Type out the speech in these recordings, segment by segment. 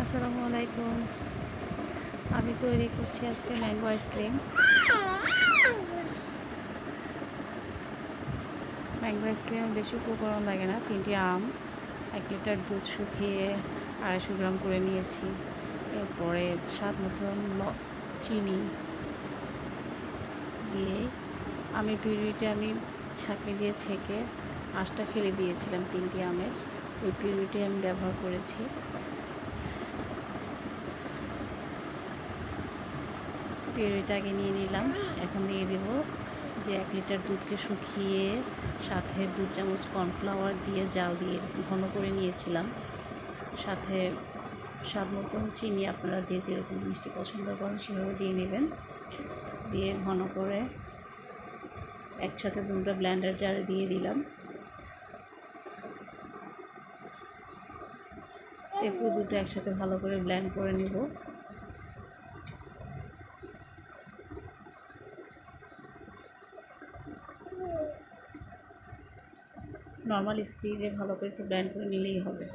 আসসালামু আলাইকুম। আমি তৈরি করছি আজকে ম্যাঙ্গো আইসক্রিম। ম্যাঙ্গো আইসক্রিমে বেশি উপকরণ লাগে না, 3টি আম, 1 লিটার দুধ শুকিয়ে 250 গ্রাম করে নিয়েছি। এরপরে স্বাদ মতন চিনি দিয়ে আমের পিউরিটা আমি ছাঁকনি দিয়ে ছেঁকে আঁশটা ফেলে দিয়েছিলাম 3টি আমের, ওই পিউরিটি আমি ব্যবহার করেছি। পিউরিটাকে নিয়ে নিলাম। এখন দিয়ে দেব যে 1 লিটার দুধকে শুকিয়ে সাথে 2 চামচ কর্নফ্লাওয়ার দিয়ে জাল দিয়ে ঘন করে নিয়েছিলাম। সাথে স্বাদ মতন চিনি, আপনারা যে যেরকম মিষ্টি পছন্দ করেন সেভাবে দিয়ে নেবেন। দিয়ে ঘন করে একসাথে দুটো ব্লেন্ডার জারে দিয়ে দিলাম। এরপর দুটো একসাথে ভালো করে ব্লেন্ড করে নেব। নর্মাল স্পিডে ভালো করে একটু ব্লেন্ড করে নিলেই হবে।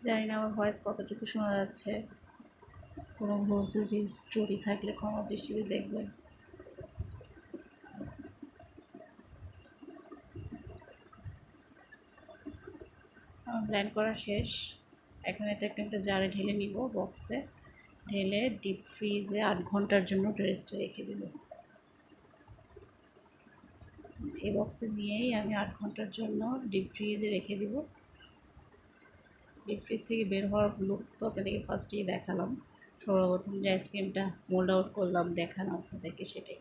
জানি না আমার ভয়েস কতটুকু শোনা যাচ্ছে, কোনো ভুল ত্রুটি থাকলে ক্ষমা দৃষ্টিতে দেখবেন। ব্লেন্ড করা শেষ। এখন এটা একটা জারে ঢেলে নিব, বক্সে ঢেলে ডিপ ফ্রিজে 8 ঘন্টার জন্য রেস্টে রেখে দেব। এই বক্সে নিয়েই আমি 8 ঘন্টার জন্য ডিপ ফ্রিজে রেখে দেব। ডিপ ফ্রিজ থেকে বের হওয়ার লুক তো আপনাদেরকে ফার্স্টেই দেখালাম। সর্বপ্রথম যে আইসক্রিমটা মোল্ড আউট করলাম দেখালাম আপনাদেরকে, সেটাই।